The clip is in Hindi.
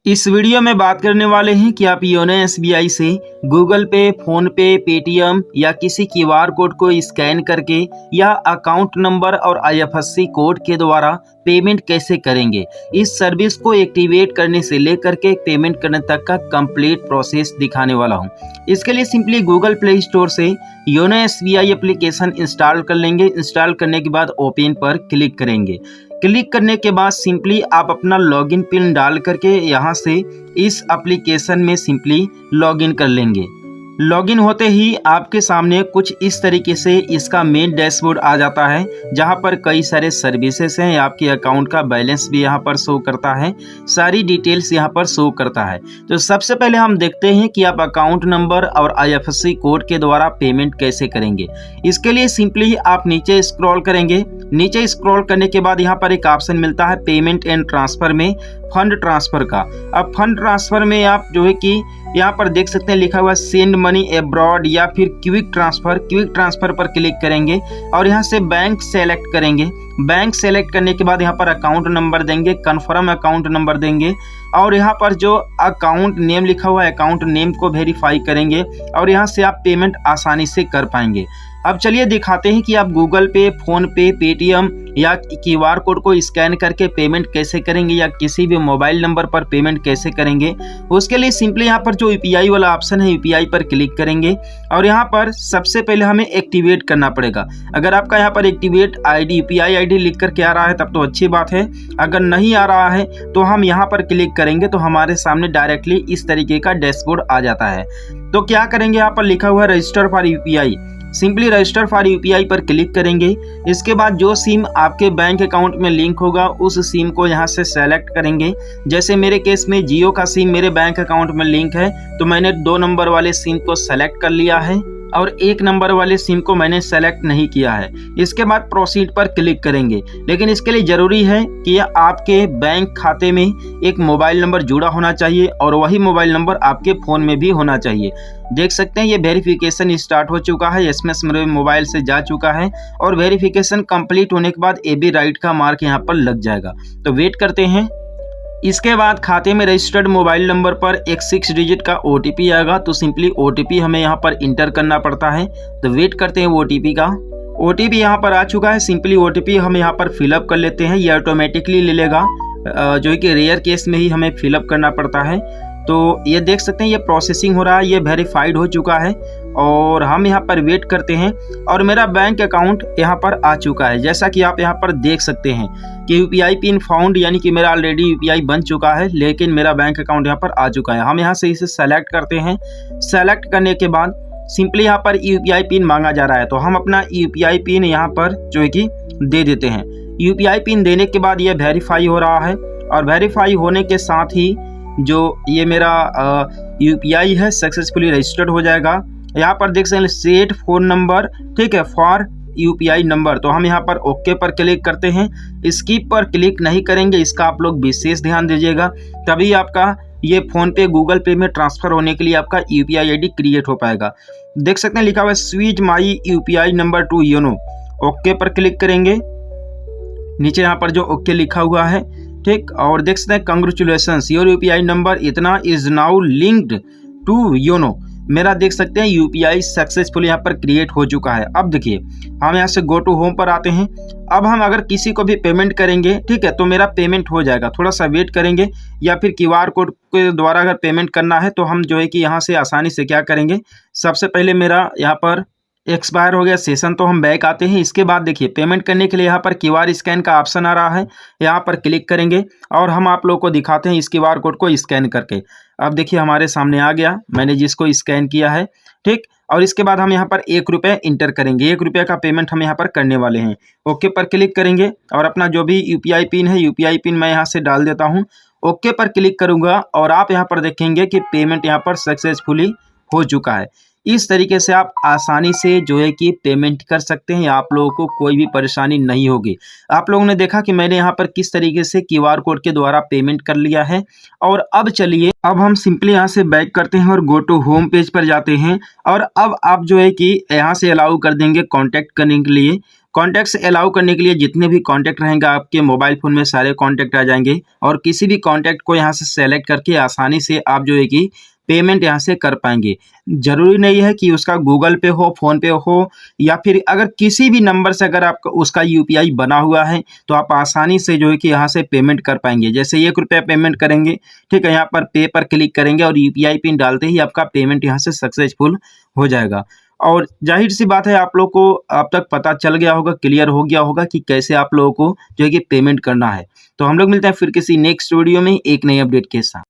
इस वीडियो में बात करने वाले हैं कि आप योनो एसबीआई से गूगल पे, फोन पे, पेटीएम या किसी क्यूआर कोड को स्कैन करके या अकाउंट नंबर और आईएफएससी कोड के द्वारा पेमेंट कैसे करेंगे। इस सर्विस को एक्टिवेट करने से लेकर के पेमेंट करने तक का कंप्लीट प्रोसेस दिखाने वाला हूं। इसके लिए सिंपली गूगल प्ले स्टोर से योनो एसबीआई एप्लीकेशन इंस्टॉल कर लेंगे। इंस्टॉल करने के बाद ओपन पर क्लिक करेंगे। क्लिक करने के बाद सिंपली आप अपना लॉगिन पिन डाल करके यहाँ से इस एप्लीकेशन में सिंपली लॉगिन कर लेंगे। लॉगिन होते ही आपके सामने कुछ इस तरीके से इसका मेन डैशबोर्ड आ जाता है, जहां पर कई सारे सर्विसेज हैं। आपके अकाउंट का बैलेंस भी यहां पर शो करता है, सारी डिटेल्स यहां पर शो करता है। तो सबसे पहले हम देखते हैं कि आप अकाउंट नंबर और आईएफएससी कोड के द्वारा पेमेंट कैसे करेंगे। इसके लिए सिंपली आप नीचे स्क्रॉल करेंगे। नीचे स्क्रॉल करने के बाद यहाँ पर एक ऑप्शन मिलता है पेमेंट एंड ट्रांसफर में फंड ट्रांसफर का। अब फंड ट्रांसफर में आप जो है कि यहाँ पर देख सकते हैं लिखा हुआ सेंड मनी अब्रॉड या फिर क्विक ट्रांसफर पर क्लिक करेंगे और यहाँ से बैंक सेलेक्ट करेंगे। बैंक सेलेक्ट करने के बाद यहाँ पर अकाउंट नंबर देंगे, कन्फर्म अकाउंट नंबर देंगे और यहाँ पर जो अकाउंट नेम लिखा हुआ है अकाउंट नेम को वेरीफाई करेंगे और यहाँ से आप पेमेंट आसानी से कर पाएंगे। अब चलिए दिखाते हैं कि आप गूगल पे, फोन पे, पेटीएम या क्यूआर कोड को स्कैन करके पेमेंट कैसे करेंगे या किसी भी मोबाइल नंबर पर पेमेंट कैसे करेंगे। उसके लिए सिंपली यहाँ पर जो यूपीआई वाला ऑप्शन है यूपीआई पर क्लिक करेंगे और यहाँ पर सबसे पहले हमें एक्टिवेट करना पड़ेगा। अगर आपका यहाँ पर एक्टिवेट आईडी यूपीआई आईडी लिख करके आ रहा है तब तो अच्छी बात है। अगर नहीं आ रहा है तो हम यहाँ पर क्लिक करेंगे तो हमारे सामने डायरेक्टली इस तरीके का डैशबोर्ड आ जाता है। तो क्या करेंगे, यहाँ पर लिखा हुआ है register for UPI, simply register for UPI पर क्लिक करेंगे। इसके बाद जो सिम आपके बैंक अकाउंट में लिंक होगा उस सिम को यहाँ से सेलेक्ट करेंगे। जैसे मेरे केस में जियो का सिम मेरे बैंक अकाउंट में लिंक है तो मैंने 2 नंबर वाले सिम को सेलेक्ट कर लिया है और 1 नंबर वाले सिम को मैंने सेलेक्ट नहीं किया है। इसके बाद प्रोसीड पर क्लिक करेंगे, लेकिन इसके लिए ज़रूरी है कि आपके बैंक खाते में एक मोबाइल नंबर जुड़ा होना चाहिए और वही मोबाइल नंबर आपके फ़ोन में भी होना चाहिए। देख सकते हैं ये वेरिफिकेशन स्टार्ट हो चुका है, एसएमएस मेरे मोबाइल से जा चुका है और वेरिफिकेशन कंप्लीट होने के बाद एबी राइट का मार्क यहाँ पर लग जाएगा। तो वेट करते हैं। इसके बाद खाते में रजिस्टर्ड मोबाइल नंबर पर एक 6 डिजिट का ओटीपी आएगा, तो सिंपली ओटीपी हमें यहाँ पर इंटर करना पड़ता है। तो वेट करते हैं ओटीपी का। ओटीपी यहाँ पर आ चुका है, सिंपली ओटीपी हम यहाँ पर फिलअप कर लेते हैं। ये ऑटोमेटिकली ले लेगा, जो है कि रेयर केस में ही हमें फिलअप करना पड़ता है। तो ये देख सकते हैं ये प्रोसेसिंग हो रहा है, ये वेरीफाइड हो चुका है और हम यहाँ पर वेट करते हैं और मेरा बैंक अकाउंट यहाँ पर आ चुका है। जैसा कि आप यहाँ पर देख सकते हैं कि यूपीआई पिन फाउंड, यानी कि मेरा ऑलरेडी यूपीआई बन चुका है लेकिन मेरा बैंक अकाउंट यहाँ पर आ चुका है। हम यहाँ से इसे सेलेक्ट करते हैं। सेलेक्ट करने के बाद सिंपली यहाँ पर यूपीआई पिन मांगा जा रहा है तो हम अपना यूपीआई पिन यहाँ पर जो है कि दे देते हैं। यूपीआई पिन देने के बाद ये वेरीफाई हो रहा है और वेरीफाई होने के साथ ही जो ये मेरा यूपीआई है सक्सेसफुली रजिस्टर्ड हो जाएगा। यहाँ पर देख सकते हैं सेट फोन नंबर, ठीक है, फॉर यूपीआई नंबर। तो हम यहाँ पर ओके पर क्लिक करते हैं, स्किप पर क्लिक नहीं करेंगे, इसका आप लोग विशेष ध्यान दीजिएगा, तभी आपका ये फोन पे गूगल पे में ट्रांसफर होने के लिए आपका यूपीआई आईडी क्रिएट हो पाएगा। देख सकते हैं लिखा हुआ है switch my UPI number two YONO. Okay पर क्लिक करेंगे, नीचे यहाँ पर जो ओके लिखा हुआ है, ठीक, और देख सकते हैं कंग्रेचुलेशंस योर यूपीआई नंबर इतना is now linked to YONO. मेरा देख सकते हैं यूपीआई सक्सेसफुली यहाँ पर क्रिएट हो चुका है। अब देखिए हम यहाँ से गो टू होम पर आते हैं। अब हम अगर किसी को भी पेमेंट करेंगे, ठीक है, तो मेरा पेमेंट हो जाएगा। थोड़ा सा वेट करेंगे या फिर क्यूआर कोड के द्वारा अगर पेमेंट करना है तो हम जो है कि यहाँ से आसानी से क्या करेंगे, सबसे पहले मेरा यहाँ पर एक्सपायर हो गया सेशन तो हम बैक आते हैं। इसके बाद देखिए पेमेंट करने के लिए यहाँ पर क्यूआर स्कैन का ऑप्शन आ रहा है, यहाँ पर क्लिक करेंगे और हम आप लोगों को दिखाते हैं इस क्यूआर कोड को स्कैन करके। अब देखिए हमारे सामने आ गया, मैंने जिसको स्कैन किया है, ठीक, और इसके बाद हम यहाँ पर 1 रुपये इंटर करेंगे। 1 रुपये का पेमेंट हम यहाँ पर करने वाले हैं। ओके पर क्लिक करेंगे और अपना जो भी यूपीआई पिन है यूपीआई पिन मैं यहाँ से डाल देता हूँ। ओके पर क्लिक करूँगा और आप यहाँ पर देखेंगे कि पेमेंट यहाँ पर सक्सेसफुली हो चुका है। इस तरीके से आप आसानी से जो है कि पेमेंट कर सकते हैं, आप लोगों को कोई भी परेशानी नहीं होगी। आप लोगों ने देखा कि मैंने यहाँ पर किस तरीके से क्यूआर कोड के द्वारा पेमेंट कर लिया है। और अब चलिए, अब हम सिंपली यहाँ से बैक करते हैं और गो टू होम पेज पर जाते हैं। और अब आप जो है कि यहाँ से अलाउ कर देंगे कॉन्टैक्ट करने के लिए। कॉन्टैक्ट्स अलाउ करने के लिए जितने भी कॉन्टैक्ट रहेंगे आपके मोबाइल फ़ोन में सारे कॉन्टैक्ट आ जाएंगे और किसी भी कॉन्टैक्ट को यहाँ से सेलेक्ट करके आसानी से आप जो है कि पेमेंट यहाँ से कर पाएंगे। ज़रूरी नहीं है कि उसका गूगल पे हो, फ़ोन पे हो, या फिर अगर किसी भी नंबर से अगर आपका उसका यूपीआई बना हुआ है तो आप आसानी से जो है कि यहाँ से पेमेंट कर पाएंगे। जैसे ₹1 पेमेंट करेंगे, ठीक है, यहाँ पर पे पर क्लिक करेंगे और यूपीआई पिन डालते ही आपका पेमेंट यहाँ से सक्सेसफुल हो जाएगा। और जाहिर सी बात है, आप लोग को अब तक पता चल गया होगा, क्लियर हो गया होगा कि कैसे आप लोगों को जो है कि पेमेंट करना है। तो हम लोग मिलते हैं फिर किसी नेक्स्ट वीडियो में एक नई अपडेट के साथ।